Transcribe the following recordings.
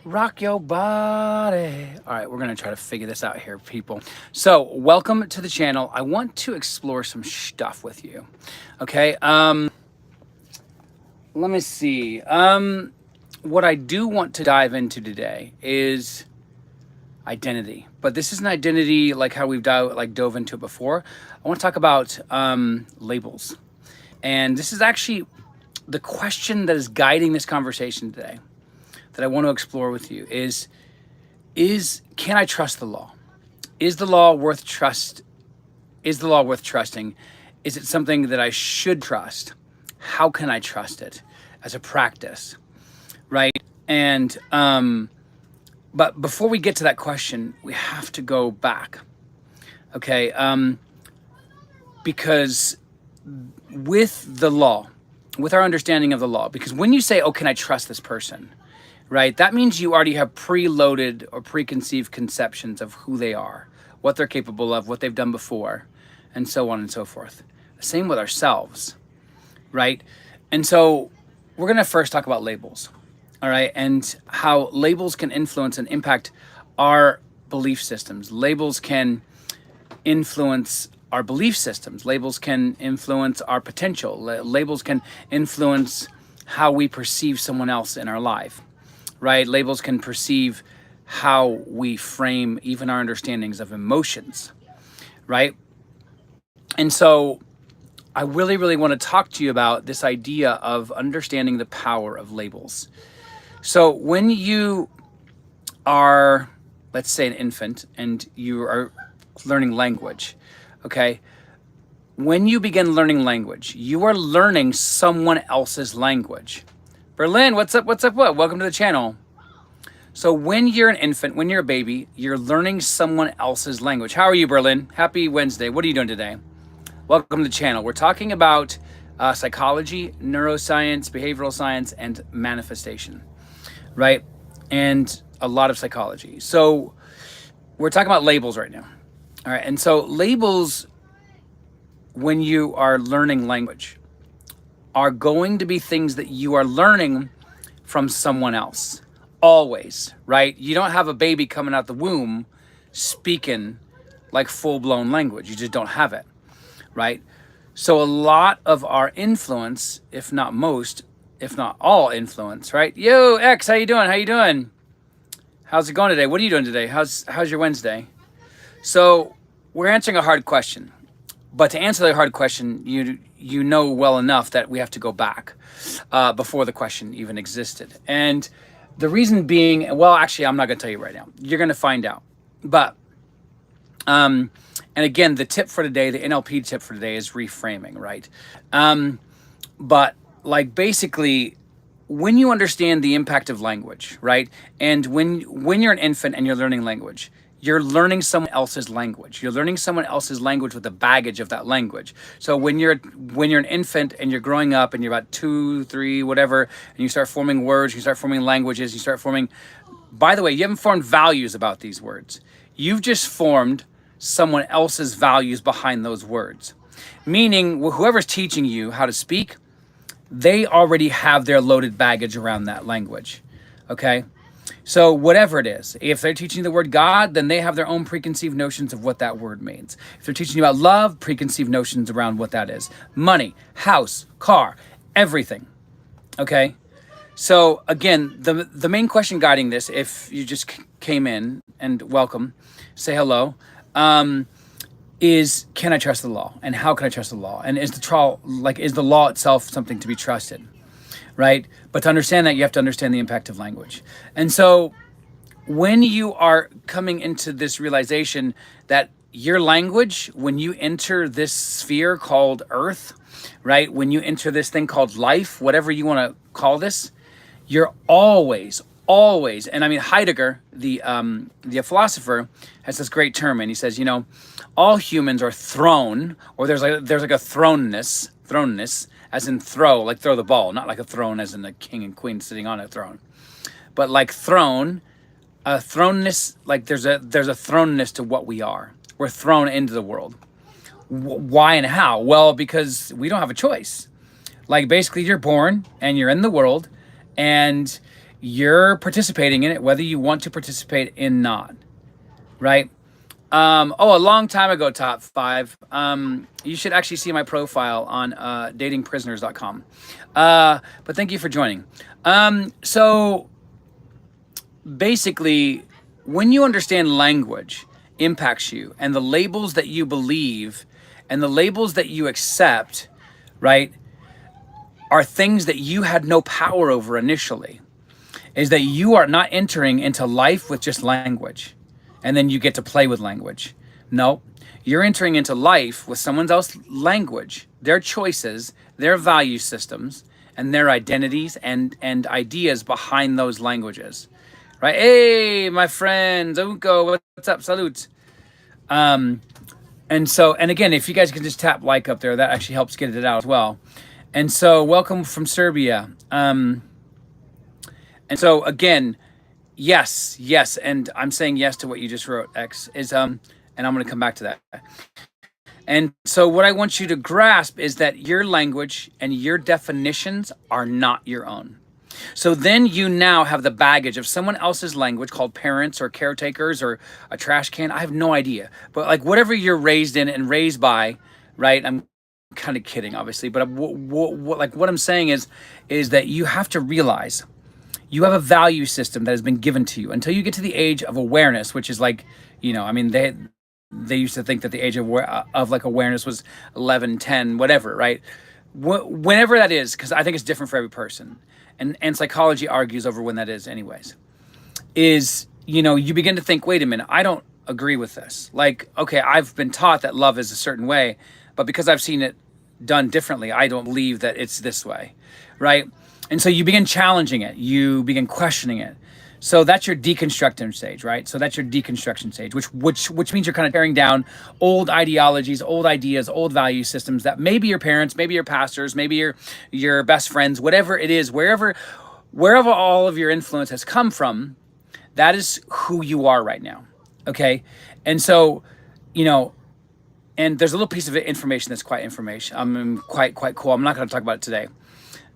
Rock your body. All right, we're gonna try to figure this out here, people. So, welcome to the channel. I want to explore some stuff with you. Okay. Let me see. What I do want to dive into today is identity, but this is an identity like how we've dove into it before. I want to talk about labels, and this is actually the question that is guiding this conversation today that I want to explore with you is can I trust the law? Is the law worth trust? Is the law worth trusting? Is it something that I should trust? How can I trust it as a practice? Right? And but before we get to that question, we have to go back. Okay? Because with the law, with our understanding of the law, because when you say, oh, can I trust this person? Right? That means you already have preloaded or preconceived conceptions of who they are, what they're capable of, what they've done before, and so on and so forth. Same with ourselves, right? And so we're going to first talk about labels, all right? And how labels can influence and impact our belief systems. Labels can influence our belief systems. Labels can influence our potential. Labels can influence how we perceive someone else in our life. Right? Labels can perceive how we frame even our understandings of emotions, right? And so I really want to talk to you about this idea of understanding the power of labels. So when you are, let's say, an infant and you are learning language, okay? When you begin learning language, you are learning someone else's language. Berlin, what's up? What? Welcome to the channel. So when you're an infant, when you're a baby, you're learning someone else's language. How are you, Berlin? Happy Wednesday. What are you doing today? Welcome to the channel. We're talking about psychology, neuroscience, behavioral science, and manifestation, right? And a lot of psychology. So we're talking about labels right now. All right. And so labels, when you are learning language, are going to be things that you are learning from someone else. Always, right? You don't have a baby coming out the womb speaking like full-blown language. You just don't have it, right? So a lot of our influence, if not most, if not all influence, right? Yo, X, how you doing? How you doing? How's it going today? What are you doing today? How's your Wednesday? So we're answering a hard question. But to answer the hard question, you know well enough that we have to go back before the question even existed. And the reason being, well, actually, I'm not going to tell you right now. You're going to find out. But, and again, the tip for today, the NLP tip for today is reframing, right? But like basically, when you understand the impact of language, right? And when you're an infant and you're learning language, you're learning someone else's language. You're learning someone else's language with the baggage of that language. So when you're an infant and you're growing up and you're about 2, 3, whatever, and you start forming words, you start forming languages, you start forming, by the way, you haven't formed values about these words. You've just formed someone else's values behind those words. Meaning whoever's teaching you how to speak, they already have their loaded baggage around that language, okay? So whatever it is, if they're teaching the word God, then they have their own preconceived notions of what that word means. If they're teaching you about love, preconceived notions around what that is. Money, house, car, everything. Okay? So again, the main question guiding this, if you just came in, and welcome, say hello, is can I trust the law? And how can I trust the law? And is the law itself something to be trusted? Right? But to understand that, you have to understand the impact of language. And so when you are coming into this realization that your language, when you enter this sphere called Earth, right? When you enter this thing called life, whatever you want to call this, you're always, and I mean Heidegger, the philosopher, has this great term, and he says, you know, all humans are thrown, or there's like a thrownness, as in throw, like throw the ball, not like a throne as in a king and queen sitting on a throne, but like thrown, a thrownness, like there's a thrownness to what we are. We're thrown into the world. Why and how? Well, because we don't have a choice. Like basically you're born and you're in the world, and you're participating in it, whether you want to participate in not, right? A long time ago, top five. You should actually see my profile on datingprisoners.com. But thank you for joining. So basically, when you understand language impacts you, and the labels that you believe and the labels that you accept, right, are things that you had no power over initially, is that you are not entering into life with just language and then you get to play with language. No, you're entering into life with someone else's language, their choices, their value systems, and their identities and ideas behind those languages, right? Hey, my friends, Unko, what's up? Salute. And again, if you guys can just tap like up there, that actually helps get it out as well. And so welcome from Serbia. And so again, yes, and I'm saying yes to what you just wrote, X, is, and I'm going to come back to that. And so what I want you to grasp is that your language and your definitions are not your own. So then you now have the baggage of someone else's language called parents or caretakers or a trash can. I have no idea. But like whatever you're raised in and raised by, right? I'm kind of kidding, obviously. But what I'm saying is that you have to realize you have a value system that has been given to you until you get to the age of awareness, which is like, I mean, they used to think that the age of like awareness was 11, 10, whatever, right? Whenever that is, because I think it's different for every person. And psychology argues over when that is anyways, is, you begin to think, wait a minute, I don't agree with this. Like, okay, I've been taught that love is a certain way, but because I've seen it done differently, I don't believe that it's this way, right? And so you begin challenging it, you begin questioning it. So that's your deconstruction stage, right? So that's your deconstruction stage, which means you're kind of tearing down old ideologies, old ideas, old value systems that maybe your parents, maybe your pastors, maybe your best friends, whatever it is, wherever all of your influence has come from, that is who you are right now, okay? And so, and there's a little piece of information that's quite cool. I'm not going to talk about it today.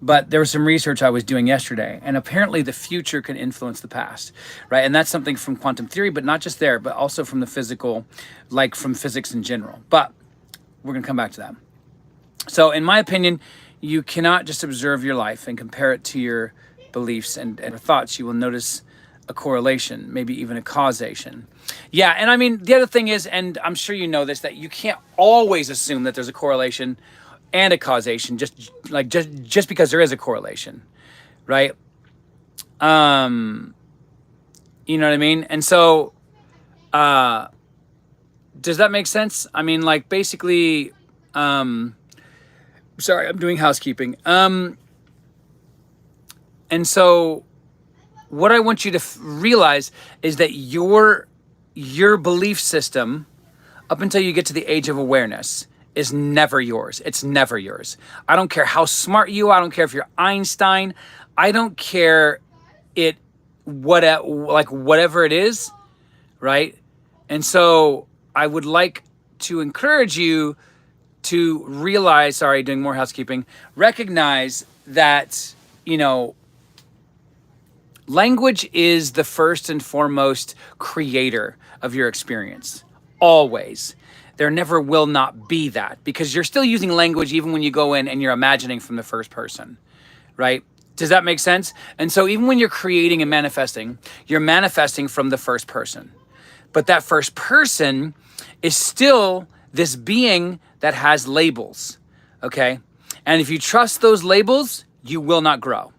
But there was some research I was doing yesterday, and apparently the future can influence the past, right? And that's something from quantum theory, but not just there, but also from the physical, like from physics in general. But we're going to come back to that. So in my opinion, you cannot just observe your life and compare it to your beliefs and thoughts. You will notice a correlation, maybe even a causation. Yeah, and I mean, the other thing is, and I'm sure you know this, that you can't always assume that there's a correlation and a causation just because there is a correlation, right? You know what I mean? And so does that make sense? I mean, like, basically, sorry, I'm doing housekeeping. And so what I want you to realize is that your belief system, up until you get to the age of awareness, is never yours. It's never yours. I don't care how smart you are. I don't care if you're Einstein. I don't care whatever it is, right? And so I would like to encourage you to realize, doing more housekeeping, recognize that, language is the first and foremost creator of your experience. Always. There never will not be that, because you're still using language even when you go in and you're imagining from the first person, right? Does that make sense? And so even when you're creating and manifesting, you're manifesting from the first person. But that first person is still this being that has labels, okay? And if you trust those labels, you will not grow.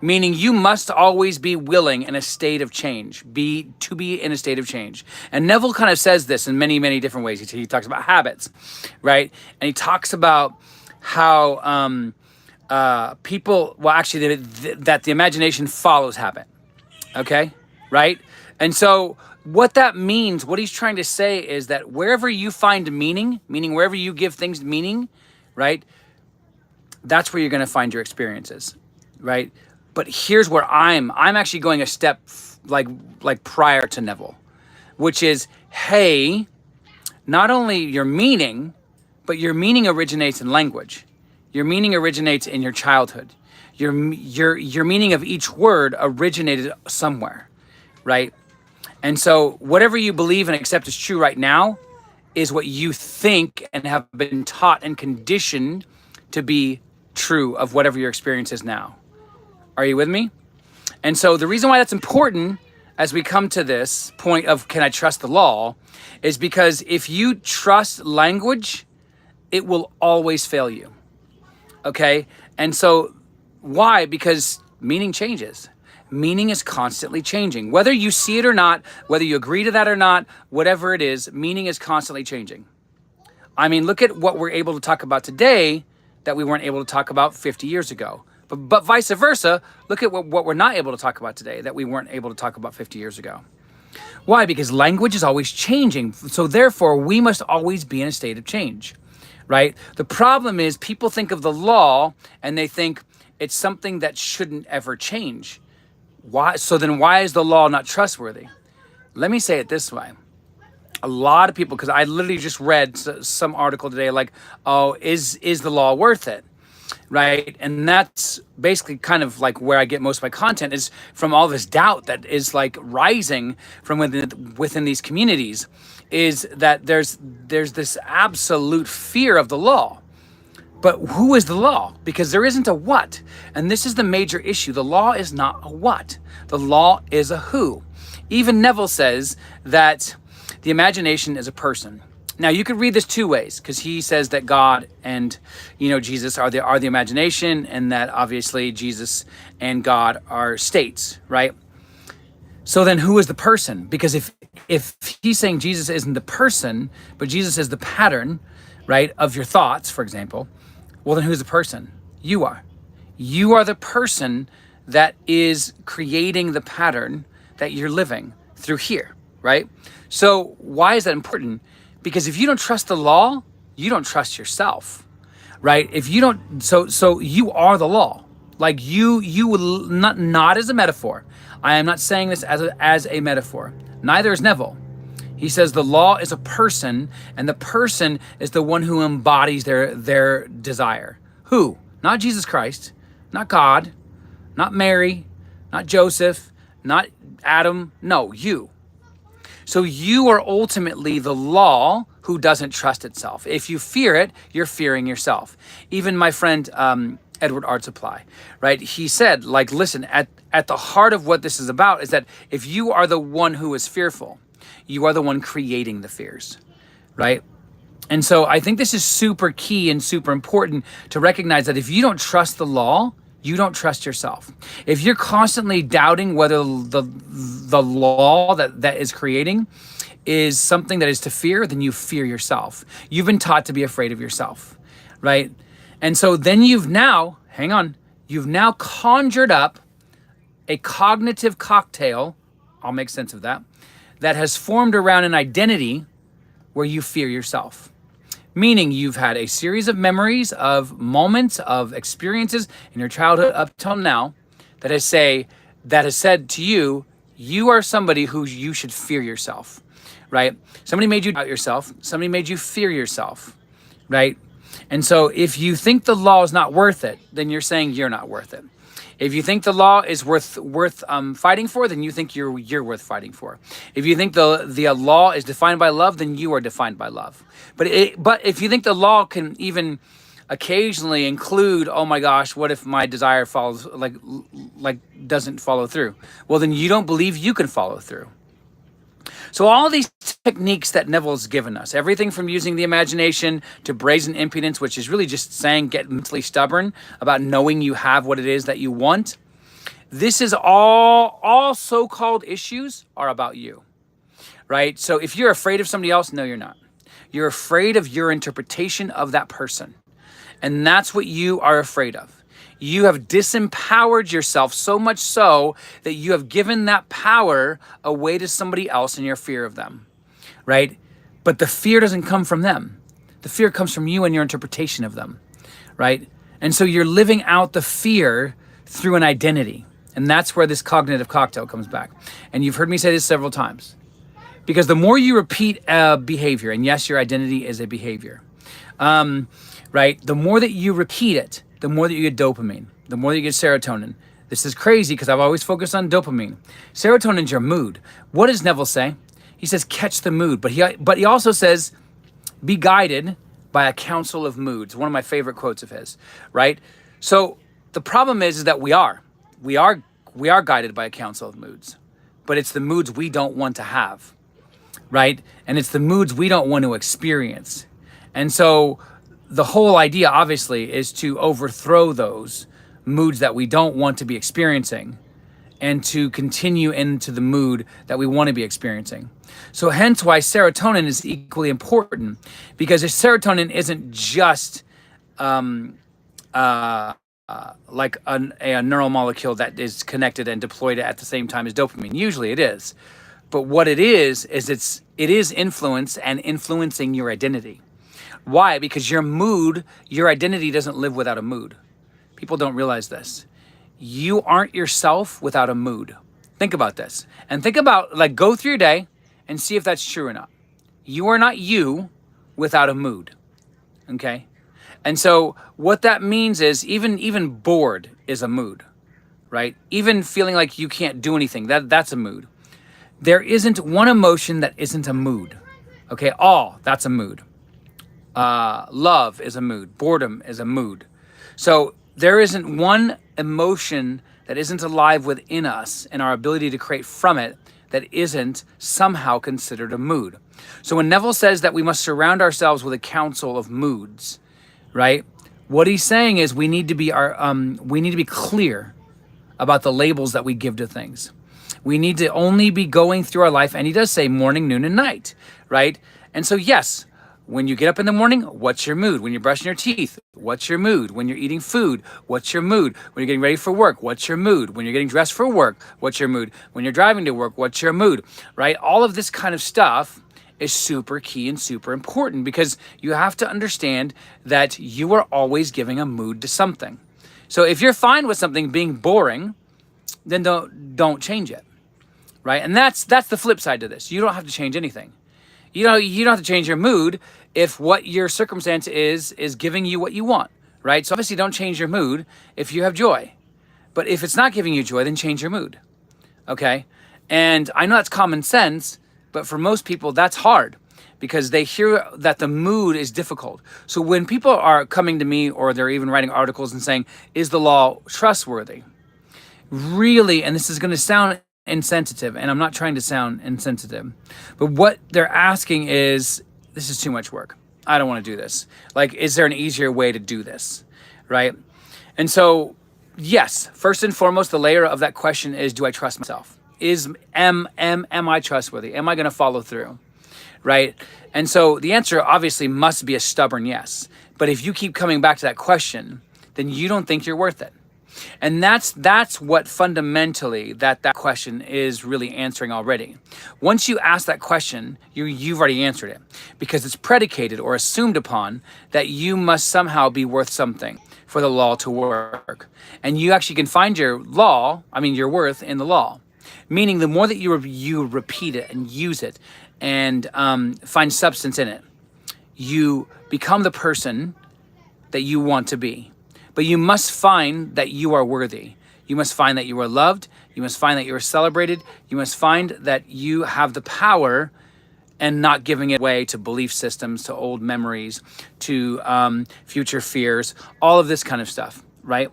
Meaning you must always be willing in a state of change, to be in a state of change. And Neville kind of says this in many, many different ways. He talks about habits, right? And he talks about how people, that the imagination follows habit, okay? Right? And so what that means, what he's trying to say is that wherever you find meaning, meaning wherever you give things meaning, right? That's where you're going to find your experiences, right? But here's where I'm actually going a step like prior to Neville, which is, hey, not only your meaning, but your meaning originates in language. Your meaning originates in your childhood. your meaning of each word originated somewhere, right? And so whatever you believe and accept as true right now is what you think and have been taught and conditioned to be true of whatever your experience is now. Are you with me? And so the reason why that's important as we come to this point of can I trust the law is because if you trust language, it will always fail you. Okay? And so why? Because meaning changes. Meaning is constantly changing. Whether you see it or not, whether you agree to that or not, whatever it is, meaning is constantly changing. I mean, look at what we're able to talk about today that we weren't able to talk about 50 years ago. But vice versa, look at what we're not able to talk about today that we weren't able to talk about 50 years ago. Why? Because language is always changing. So therefore, we must always be in a state of change, right? The problem is people think of the law and they think it's something that shouldn't ever change. Why? So then why is the law not trustworthy? Let me say it this way. A lot of people, because I literally just read some article today like, oh, is the law worth it? Right? And that's basically kind of like where I get most of my content is from all this doubt that is like rising from within these communities, is that there's this absolute fear of the law. But who is the law? Because there isn't a what. And this is the major issue. The law is not a what. The law is a who. Even Neville says that the imagination is a person. Now you could read this two ways, because he says that God and Jesus are the imagination, and that obviously Jesus and God are states, right? So then who is the person? Because if he's saying Jesus isn't the person, but Jesus is the pattern, right, of your thoughts, for example, well then who's the person? You are. You are the person that is creating the pattern that you're living through here, right? So why is that important? Because if you don't trust the law, you don't trust yourself, right? If you don't, so you are the law. Like you will not as a metaphor. I am not saying this as a metaphor. Neither is Neville. He says the law is a person, and the person is the one who embodies their desire. Who? Not Jesus Christ, not God, not Mary, not Joseph, not Adam. No, you. So you are ultimately the law who doesn't trust itself. If you fear it, you're fearing yourself. Even my friend Edward Art Supply, right? He said, like, listen, at the heart of what this is about is that if you are the one who is fearful, you are the one creating the fears, right? And so I think this is super key and super important to recognize that if you don't trust the law, you don't trust yourself. If you're constantly doubting whether the law that is creating is something that is to fear, then you fear yourself. You've been taught to be afraid of yourself, right? And so then you've now conjured up a cognitive cocktail, I'll make sense of that has formed around an identity where you fear yourself. Meaning you've had a series of memories, of moments, of experiences in your childhood up till now that has said to you, you are somebody who you should fear yourself, right? Somebody made you doubt yourself. Somebody made you fear yourself, right? And so if you think the law is not worth it, then you're saying you're not worth it. If you think the law is worth fighting for, then you think you're worth fighting for. If you think the law is defined by love, then you are defined by love. But if you think the law can even occasionally include, oh my gosh, what if my desire follows doesn't follow through? Well, then you don't believe you can follow through. So all these techniques that Neville's given us, everything from using the imagination to brazen impudence, which is really just saying get mentally stubborn about knowing you have what it is that you want. This is all so-called issues are about you, right? So if you're afraid of somebody else, no, you're not. You're afraid of your interpretation of that person. And that's what you are afraid of. You have disempowered yourself so much so that you have given that power away to somebody else in your fear of them, right? But the fear doesn't come from them. The fear comes from you and your interpretation of them, right? And so you're living out the fear through an identity. And that's where this cognitive cocktail comes back. And you've heard me say this several times. Because the more you repeat a behavior, and yes, your identity is a behavior, right? The more that you repeat it, the more that you get dopamine. the more that you get serotonin. This is crazy because I've always focused on dopamine. Serotonin's your mood. What does Neville say? He says, catch the mood. But he also says, be guided by a council of moods. One of my favorite quotes of his, right? So the problem is that we are guided by a council of moods, but it's the moods we don't want to have, right? And it's the moods we don't want to experience. And so the whole idea, obviously, is to overthrow those moods that we don't want to be experiencing and to continue into the mood that we want to be experiencing. So hence why serotonin is equally important, because if serotonin isn't just like a neural molecule that is connected and deployed at the same time as dopamine. Usually it is. But what it is it is influence and influencing your identity. Why? Because your mood, your identity doesn't live without a mood. People don't realize this. You aren't yourself without a mood. Think about this. And think about, like, go through your day and see if that's true or not. You are not you without a mood. Okay? And so what that means is even bored is a mood, right? Even feeling like you can't do anything, that's a mood. There isn't one emotion that isn't a mood. Okay, that's a mood. Love is a mood. Boredom is a mood. So there isn't one emotion that isn't alive within us and our ability to create from it that isn't somehow considered a mood. So when Neville says that we must surround ourselves with a council of moods, right? What he's saying is we need to be clear about the labels that we give to things. We need to only be going through our life, and he does say morning, noon, and night, right? And so yes, when you get up in the morning, what's your mood? When you're brushing your teeth, what's your mood? When you're eating food, what's your mood? When you're getting ready for work, what's your mood? When you're getting dressed for work, what's your mood? When you're driving to work, what's your mood, right? All of this kind of stuff is super key and super important, because you have to understand that you are always giving a mood to something. So if you're fine with something being boring, then don't change it, right? And that's the flip side to this. You don't have to change anything. You don't have to change your mood if what your circumstance is giving you what you want, right? So obviously don't change your mood if you have joy. But if it's not giving you joy, then change your mood, okay? And I know that's common sense, but for most people, that's hard because they hear that the mood is difficult. So when people are coming to me, or they're even writing articles and saying, is the law trustworthy? Really, and this is going to sound insensitive, and I'm not trying to sound insensitive, but what they're asking is, this is too much work. I don't want to do this. Like, is there an easier way to do this, right? And so, yes, first and foremost, the layer of that question is, do I trust myself? Am I trustworthy? Am I going to follow through, right? And so the answer obviously must be a stubborn yes. But if you keep coming back to that question, then you don't think you're worth it. And that's what fundamentally that question is really answering already. Once you ask that question, you've already answered it, because it's predicated or assumed upon that you must somehow be worth something for the law to work. And you actually can find your worth in the law. Meaning the more that you repeat it and use it and find substance in it, you become the person that you want to be. But you must find that you are worthy. You must find that you are loved. You must find that you are celebrated. You must find that you have the power, and not giving it away to belief systems, to old memories, to future fears, all of this kind of stuff, right?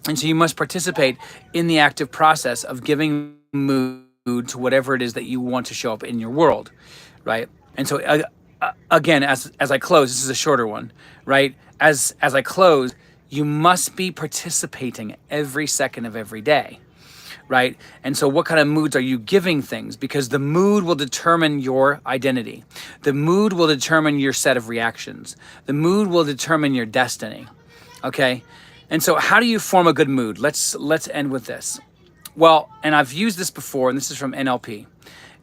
And so you must participate in the active process of giving mood to whatever it is that you want to show up in your world, right? And so again, as I close, this is a shorter one, right? As I close, you must be participating every second of every day, right? And so what kind of moods are you giving things? Because the mood will determine your identity. The mood will determine your set of reactions. The mood will determine your destiny, okay? And so how do you form a good mood? Let's end with this. Well, and I've used this before, and this is from NLP.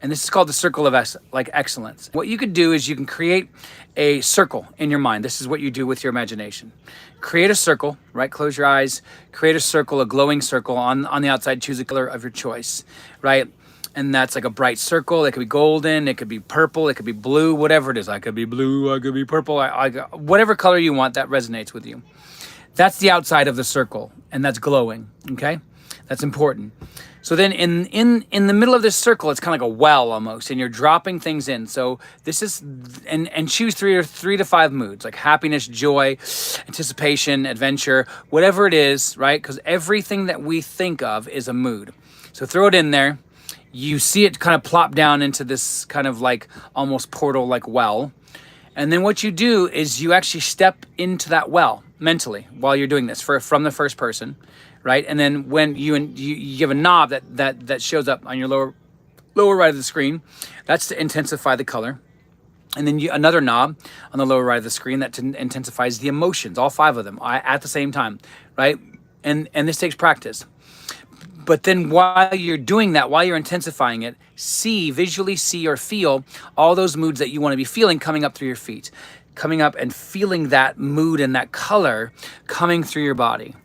And this is called the circle of excellence. What you could do is you can create a circle in your mind. This is what you do with your imagination. Create a circle, right? Close your eyes. Create a circle, a glowing circle. On the outside, choose a color of your choice, right? And that's like a bright circle. It could be golden. It could be purple. It could be blue, whatever it is. I could be blue. I could be purple. Whatever color you want that resonates with you. That's the outside of the circle, and that's glowing, okay? That's important. So then in the middle of this circle, it's kind of like a well almost, and you're dropping things in. So this is, and choose three to five moods, like happiness, joy, anticipation, adventure, whatever it is, right? Because everything that we think of is a mood. So throw it in there. You see it kind of plop down into this kind of like almost portal like well. And then what you do is you actually step into that well mentally while you're doing this from the first person, right? And then when you give a knob that shows up on your lower right of the screen, that's to intensify the color. And then another knob on the lower right of the screen that intensifies the emotions, all five of them at the same time, right? And this takes practice. But then while you're doing that, while you're intensifying it, visually see or feel all those moods that you want to be feeling coming up through your feet, coming up and feeling that mood and that color coming through your body,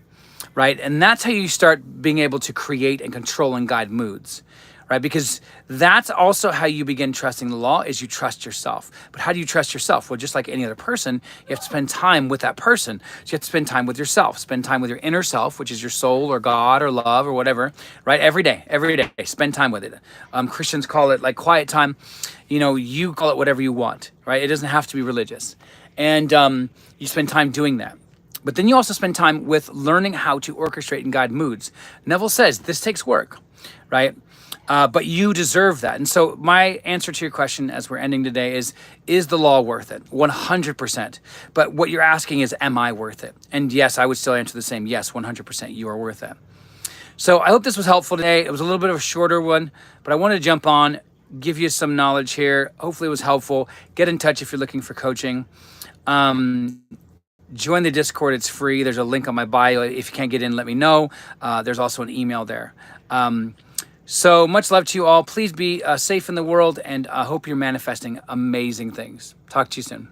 right? And that's how you start being able to create and control and guide moods, right? Because that's also how you begin trusting the law, is you trust yourself. But how do you trust yourself? Well, just like any other person, you have to spend time with that person. So you have to spend time with yourself, spend time with your inner self, which is your soul or God or love or whatever, right? Every day, spend time with it. Christians call it like quiet time. You call it whatever you want, right? It doesn't have to be religious. And you spend time doing that. But then you also spend time with learning how to orchestrate and guide moods. Neville says this takes work, right? But you deserve that. And so my answer to your question as we're ending today is the law worth it? 100%. But what you're asking is, am I worth it? And yes, I would still answer the same. Yes, 100%, you are worth it. So I hope this was helpful today. It was a little bit of a shorter one, but I wanted to jump on, give you some knowledge here. Hopefully it was helpful. Get in touch if you're looking for coaching. Join the Discord. It's free. There's a link on my bio. If you can't get in, let me know. There's also an email there. So much love to you all. Please be safe in the world, and I hope you're manifesting amazing things. Talk to you soon.